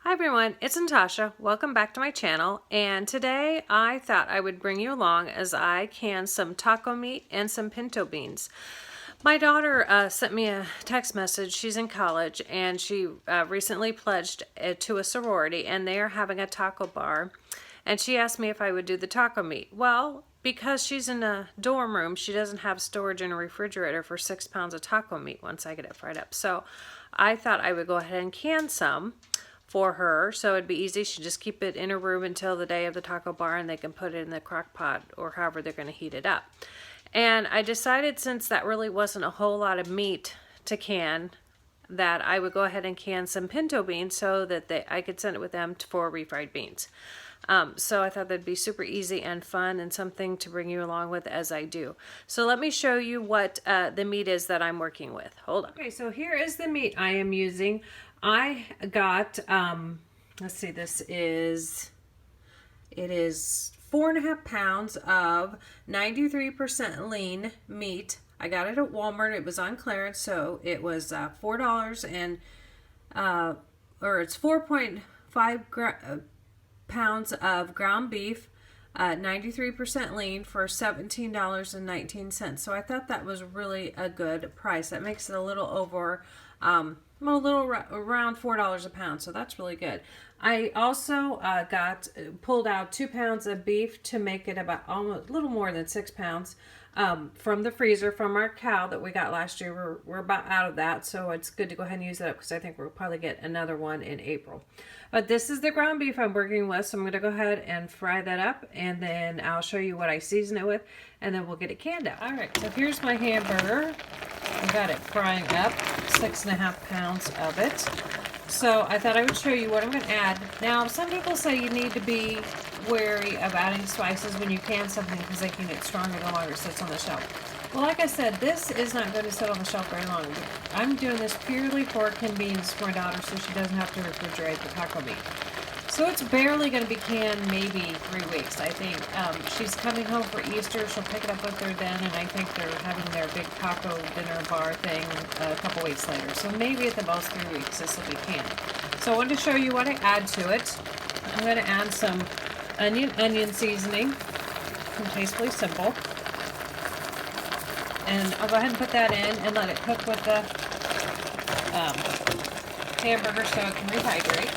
Hi everyone, it's Natasha. Welcome back to my channel, and today I thought I would bring you along as I can some taco meat and some pinto beans. My daughter sent me a text message. She's in college and she recently pledged to a sorority, and they are having a taco bar, and she asked me if I would do the taco meat. Well, because she's in a dorm room, she doesn't have storage in a refrigerator for 6 pounds of taco meat once I get it fried up. So I thought I would go ahead and can some for her, so it'd be easy. She just keep it in her room until the day of the taco bar, and they can put it in the crock pot or however they're going to heat it up. And I decided, since that really wasn't a whole lot of meat to can, that I would go ahead and can some pinto beans so that I could send it with them for refried beans. So I thought that'd be super easy and fun and something to bring you along with as I do. So let me show you what the meat is that I'm working with. Hold on. Okay, so here is the meat I am using. I got, let's see, it is 4.5 pounds of 93% lean meat. I got it at Walmart. It was on clearance, so it was $4 and, or it's 4.5 pounds of ground beef, 93% lean for $17.19. So I thought that was really a good price. That makes it a little over, around $4 a pound, so that's really good. I also pulled out 2 pounds of beef to make it about almost a little more than 6 pounds from the freezer from our cow that we got last year. We're about out of that, so it's good to go ahead and use that up because I think we'll probably get another one in April. But this is the ground beef I'm working with, so I'm going to go ahead and fry that up, and then I'll show you what I season it with, and then we'll get it canned out. All right, so here's my hamburger. I got it frying up, 6.5 pounds of it. So I thought I would show you what I'm going to add. Now, some people say you need to be wary of adding spices when you can something because they can get stronger the longer it sits on the shelf. Well, like I said, this is not going to sit on the shelf very long. I'm doing this purely for convenience for my daughter so she doesn't have to refrigerate the taco meat. So it's barely going to be canned maybe 3 weeks. I think she's coming home for Easter. She'll pick it up with her then, and I think they're having their big taco dinner bar thing a couple weeks later. So maybe at the most 3 weeks this will be canned. So I wanted to show you what I add to it. I'm going to add some onion seasoning from Tastefully Simple. And I'll go ahead and put that in and let it cook with the hamburger so it can rehydrate.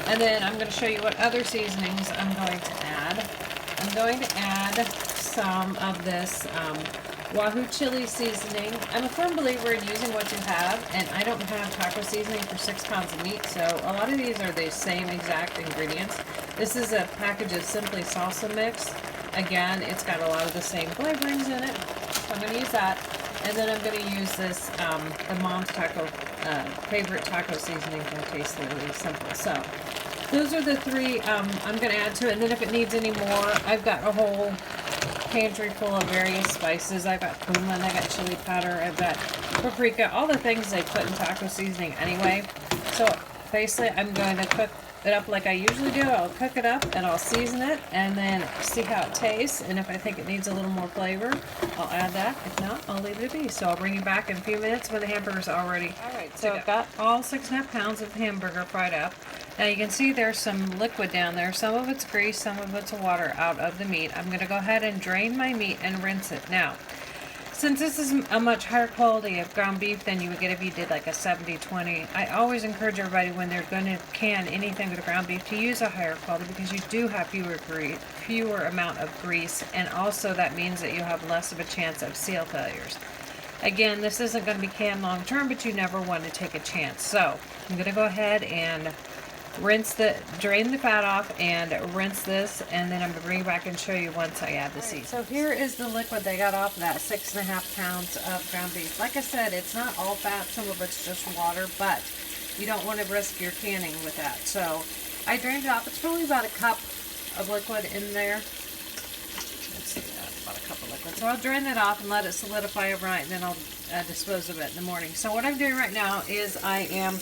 And then I'm going to show you what other seasonings I'm going to add. I'm going to add some of this Wahoo chili seasoning. I'm a firm believer in using what you have, and I don't have taco seasoning for 6 pounds of meat, so a lot of these are the same exact ingredients. This is a package of Simply Salsa Mix. Again, it's got a lot of the same flavorings in it, so I'm going to use that. And then I'm going to use this, the Mom's Taco, favorite taco seasoning from Tastefully Simple. So those are the three I'm going to add to it. And then if it needs any more, I've got a whole pantry full of various spices. I've got cumin, I've got chili powder, I've got paprika, all the things they put in taco seasoning anyway. So basically I'm going to cook it up like I usually do. I'll cook it up and I'll season it and then see how it tastes, and if I think it needs a little more flavor, I'll add that. If not, I'll leave it be. So I'll bring you back in a few minutes when the hamburger's already. Alright, so I've got all 6.5 pounds of hamburger fried up. Now you can see there's some liquid down there. Some of it's grease, some of it's water out of the meat. I'm going to go ahead and drain my meat and rinse it. Now, since this is a much higher quality of ground beef than you would get if you did like a 70-20, I always encourage everybody when they're going to can anything with ground beef to use a higher quality because you do have fewer amount of grease, and also that means that you have less of a chance of seal failures. Again, this isn't going to be canned long term, but you never want to take a chance. So I'm going to go ahead and drain the fat off and rinse this, and then I'm going to bring it back and show you once I add the seasoning. So here is the liquid they got off of that 6.5 pounds of ground beef. Like I said, it's not all fat, some of it's just water, but you don't want to risk your canning with that. So I drained it off. It's probably about a cup of liquid in there. Let's see, that's about a cup of liquid. So I'll drain that off and let it solidify overnight, and then I'll dispose of it in the morning. So what I'm doing right now is I am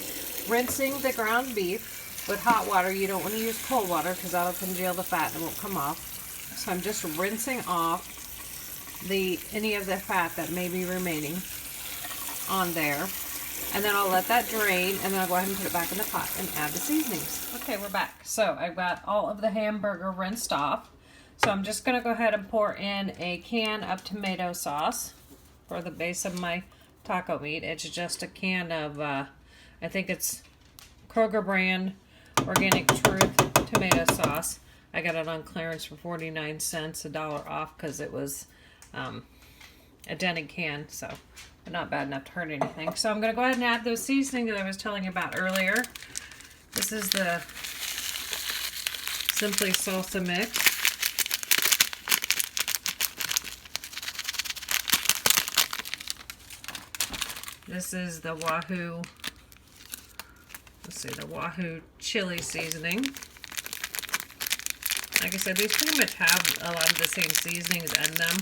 rinsing the ground beef with hot water. You don't want to use cold water because that'll congeal the fat and it won't come off. So I'm just rinsing off any of the fat that may be remaining on there. And then I'll let that drain, and then I'll go ahead and put it back in the pot and add the seasonings. Okay, we're back. So I've got all of the hamburger rinsed off. So I'm just gonna go ahead and pour in a can of tomato sauce for the base of my taco meat. It's just a can of, I think it's Kroger brand Organic Truth tomato sauce. I got it on clearance for 49 cents, $1 off, because it was a dented can, so not bad enough to hurt anything. So I'm going to go ahead and add those seasonings that I was telling you about earlier. This is the Simply Salsa mix. This is the Wahoo, let's see, the Wahoo chili seasoning. Like I said, these pretty much have a lot of the same seasonings in them.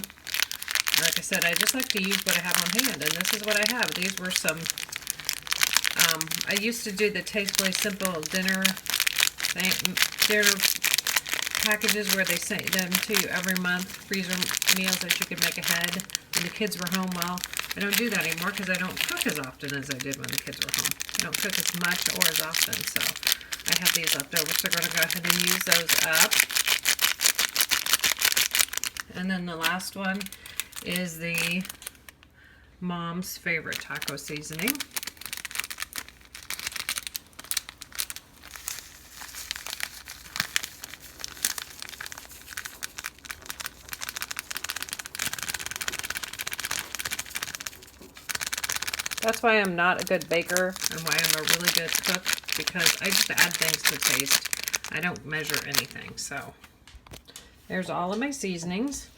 Like I said, I just like to use what I have on hand, and this is what I have. These were some, I used to do the Tastefully Simple dinner packages where they sent them to you every month, freezer meals that you could make ahead when the kids were home. Well, I don't do that anymore because I don't cook as often as I did when the kids were home. I don't cook as much or as often, so I have these left over, so we're going to go ahead and use those up. And then the last one is the Mom's Favorite taco seasoning. That's why I'm not a good baker and why I'm a really good cook, because I just add things to taste. I don't measure anything. So there's all of my seasonings.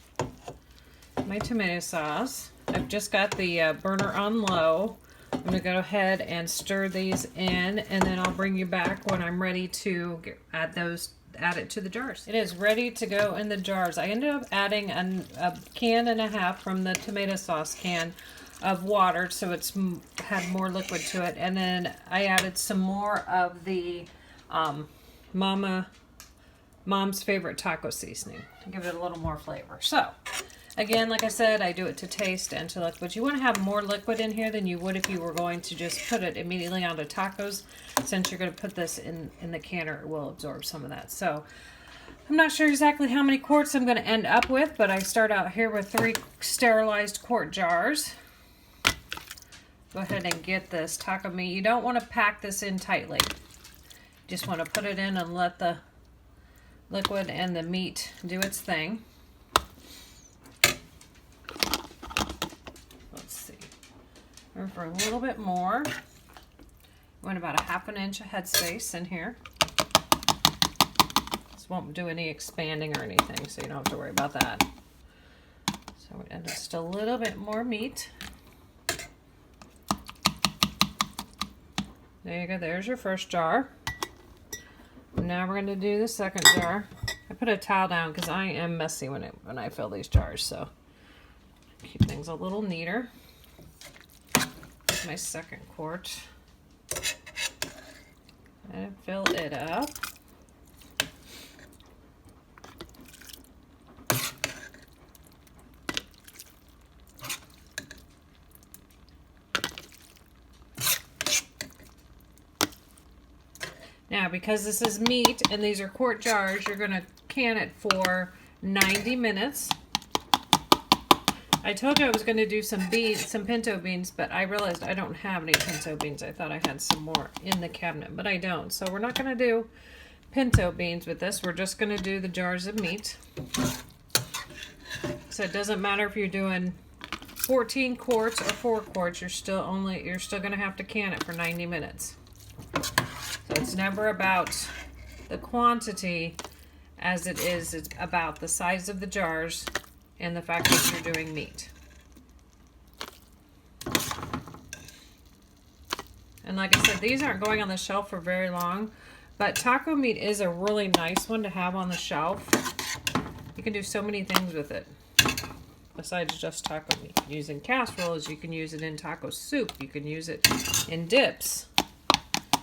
My tomato sauce. I've just got the burner on low. I'm going to go ahead and stir these in, and then I'll bring you back when I'm ready to add it to the jars. It is ready to go in the jars. I ended up adding a can and a half from the tomato sauce can of water, so it's had more liquid to it, and then I added some more of the Mom's Favorite taco seasoning to give it a little more flavor. So again, like I said, I do it to taste and to look, but you want to have more liquid in here than you would if you were going to just put it immediately onto tacos. Since you're going to put this in the canner, it will absorb some of that. So I'm not sure exactly how many quarts I'm going to end up with, but I start out here with 3 sterilized quart jars. Go ahead and get this taco meat. You don't want to pack this in tightly. Just want to put it in and let the liquid and the meat do its thing. Let's see. And for a little bit more, went about a ½ inch of headspace in here. This won't do any expanding or anything, so you don't have to worry about that. So we add just a little bit more meat. There you go, there's your first jar. Now we're going to do the second jar. I put a towel down because I am messy when I fill these jars, so keep things a little neater. Here's my second quart. And fill it up. Now, because this is meat and these are quart jars, you're going to can it for 90 minutes. I told you I was going to do some pinto beans, but I realized I don't have any pinto beans. I thought I had some more in the cabinet, but I don't. So we're not going to do pinto beans with this. We're just going to do the jars of meat. So it doesn't matter if you're doing 14 quarts or 4 quarts, you're still going to have to can it for 90 minutes. So it's never about the quantity as it is, it's about the size of the jars and the fact that you're doing meat. And like I said, these aren't going on the shelf for very long, but taco meat is a really nice one to have on the shelf. You can do so many things with it besides just taco meat. You can use it in casseroles, you can use it in taco soup, you can use it in dips.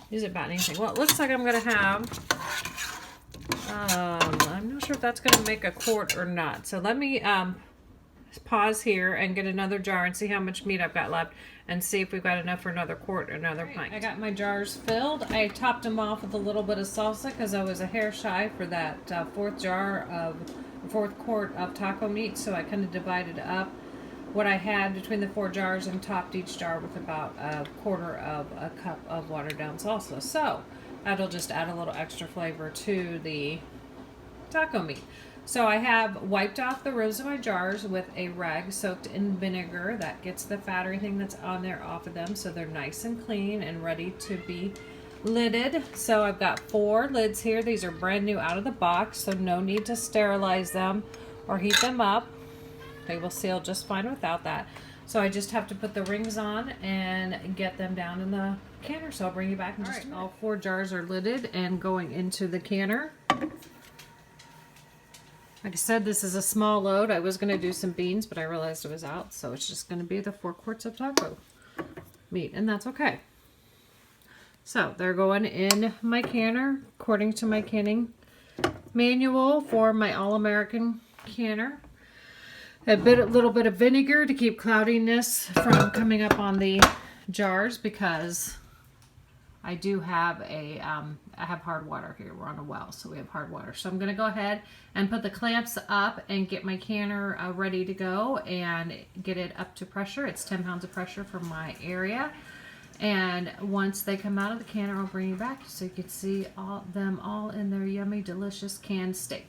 Use it about anything. Well, it looks like I'm going to have, I'm not sure if that's going to make a quart or not. So let me pause here and get another jar and see how much meat I've got left and see if we've got enough for another quart or another pint. I got my jars filled. I topped them off with a little bit of salsa because I was a hair shy for that fourth quart of taco meat, so I kind of divided up what I had between the 4 jars and topped each jar with about a quarter of a cup of watered down salsa. So that'll just add a little extra flavor to the taco meat. So I have wiped off the rows of my jars with a rag soaked in vinegar. That gets the fat or anything that's on there off of them, so they're nice and clean and ready to be lidded. So I've got 4 lids here. These are brand new out of the box, so no need to sterilize them or heat them up. They will seal just fine without that. So I just have to put the rings on and get them down in the canner. So I'll bring you back in just a minute. All 4 jars are lidded and going into the canner. Like I said, this is a small load. I was going to do some beans, but I realized it was out, so it's just going to be the 4 quarts of taco meat, and that's okay. So they're going in my canner according to my canning manual for my All-American canner. A little bit of vinegar to keep cloudiness from coming up on the jars, because I do have I have hard water here. We're on a well, so we have hard water. So I'm going to go ahead and put the clamps up and get my canner ready to go and get it up to pressure. It's 10 pounds of pressure for my area. And once they come out of the canner, I'll bring you back so you can see them all in their yummy, delicious canned state.